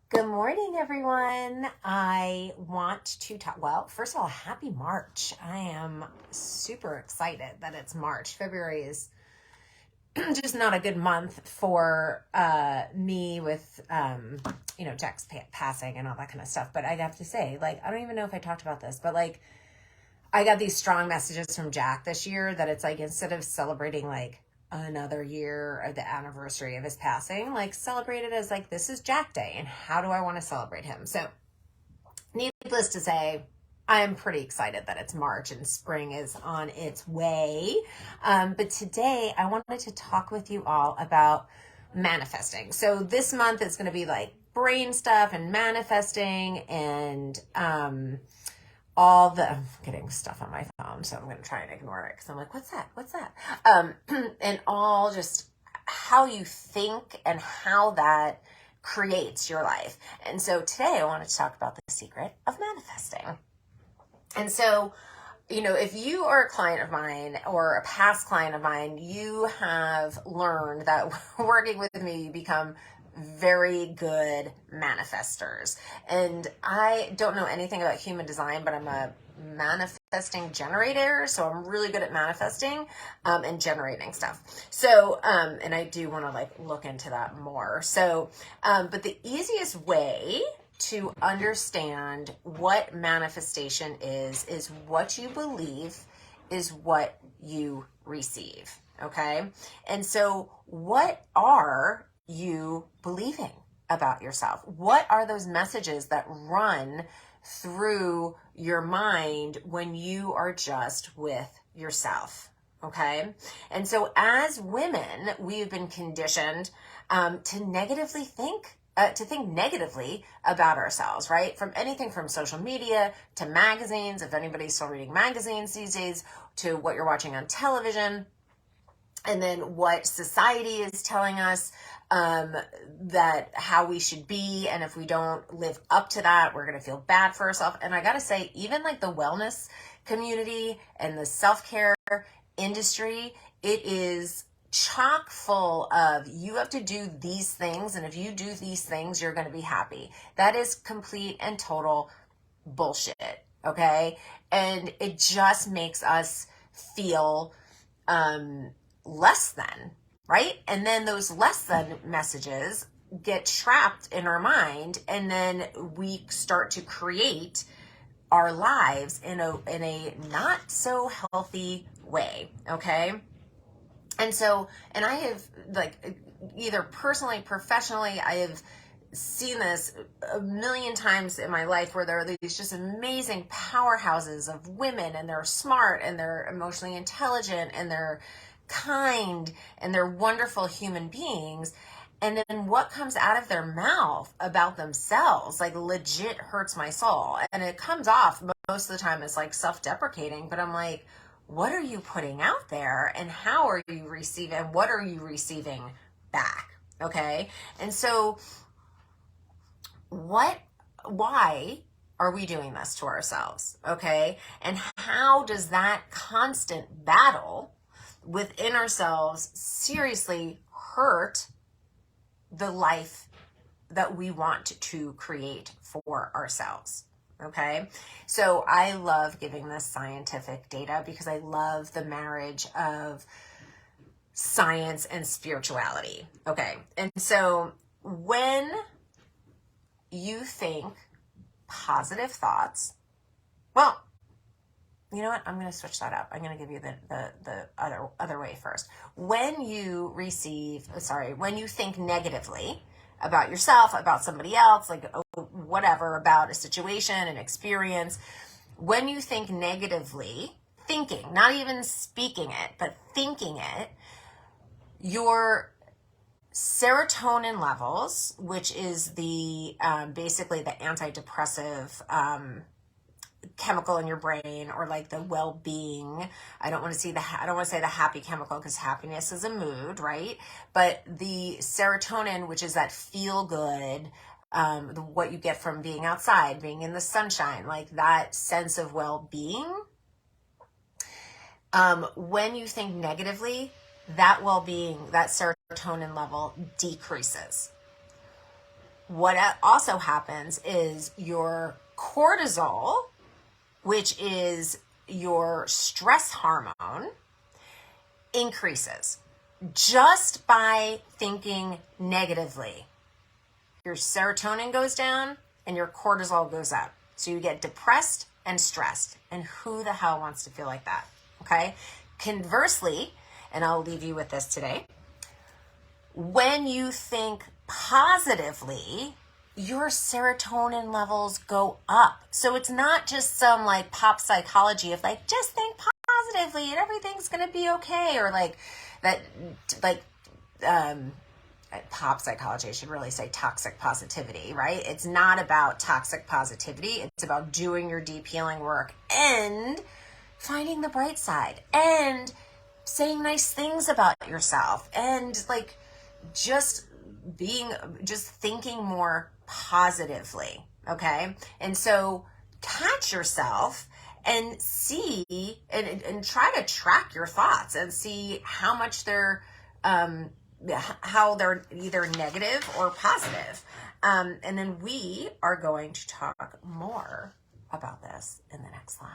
Good morning, everyone. I want to talk. Well, first of all, happy March. I am super excited that it's March. February is just not a good month for me with, Jack's passing and all that kind of stuff. But I'd have to say, I don't even know if I talked about this, but I got these strong messages from Jack this year that it's instead of celebrating another year of the anniversary of his passing, celebrate it as this is Jack Day and how do I want to celebrate him? So needless to say, I am pretty excited that it's March and spring is on its way. But today I wanted to talk with you all about manifesting. So this month is going to be brain stuff and manifesting and I'm getting stuff on my phone, so I'm going to try and ignore it because I'm like, what's that? And all just how you think and how that creates your life. And so today I wanted to talk about the secret of manifesting. And so, if you are a client of mine or a past client of mine, you have learned that working with me, you become very good manifestors. And I don't know anything about human design, but I'm a manifesting generator. So I'm really good at manifesting and generating stuff. So, and I do want to look into that more. So, but the easiest way to understand what manifestation is what you believe is what you receive. Okay. And so what are you believing about yourself? What are those messages that run through your mind when you are just with yourself? Okay. And so as women, we've been conditioned to negatively think negatively about ourselves, right? From anything from social media to magazines, if anybody's still reading magazines these days, to what you're watching on television, and then what society is telling us that how we should be. And if we don't live up to that, we're going to feel bad for ourselves. And I got to say, even the wellness community and the self-care industry, it is chock full of you have to do these things, and if you do these things you're going to be happy. That is complete and total bullshit. Okay. And it just makes us feel less than, right? And then those less than messages get trapped in our mind, and then we start to create our lives in a not so healthy way. Okay. And so, and I have either personally, professionally, I have seen this a million times in my life where there are these just amazing powerhouses of women, and they're smart and they're emotionally intelligent and they're kind and they're wonderful human beings. And then what comes out of their mouth about themselves, legit hurts my soul. And it comes off most of the time as self-deprecating, but I'm like, what are you putting out there, and how are you receiving, and what are you receiving back? Okay. And so why are we doing this to ourselves? Okay. And how does that constant battle within ourselves seriously hurt the life that we want to create for ourselves? Okay. So I love giving this scientific data because I love the marriage of science and spirituality. Okay. And so when you think positive thoughts, well, you know what? I'm going to switch that up. I'm going to give you the other way first. When you think negatively about yourself, about somebody else, whatever, about a situation, an experience, when you think negatively, thinking, not even speaking it, but thinking it, your serotonin levels, which is the basically the antidepressive chemical in your brain, or the well-being. I don't want to say the happy chemical, because happiness is a mood, right? But the serotonin, which is that feel good, what you get from being outside, being in the sunshine, that sense of well-being. When you think negatively, that well-being, that serotonin level decreases. what also happens is your cortisol, which is your stress hormone, increases just by thinking negatively. Your serotonin goes down and your cortisol goes up. So you get depressed and stressed. And who the hell wants to feel like that? Okay. Conversely, and I'll leave you with this today, when you think positively, your serotonin levels go up. So it's not just some like pop psychology of like, just think positively and everything's going to be okay. Or like that, like, pop psychology, I should really say toxic positivity, right? It's not about toxic positivity. It's about doing your deep healing work and finding the bright side and saying nice things about yourself and like just thinking more positively. Okay. And so catch yourself and see and try to track your thoughts and see how much they're, how they're either negative or positive. And then we are going to talk more about this in the next live.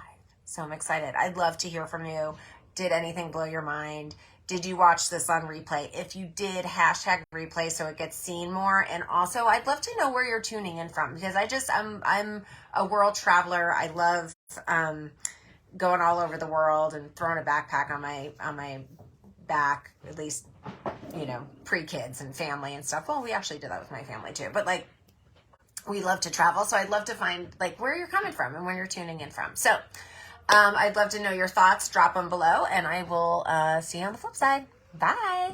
So I'm excited. I'd love to hear from you. Did anything blow your mind? Did you watch this on replay? If you did, hashtag replay so it gets seen more. And also, I'd love to know where you're tuning in from, because I'm a world traveler. I love going all over the world and throwing a backpack on my back, at least, you know, pre-kids and family and stuff. Well, we actually did that with my family too. But like, we love to travel. So I'd love to find like where you're coming from and where you're tuning in from. So I'd love to know your thoughts. Drop them below and I will see you on the flip side. Bye.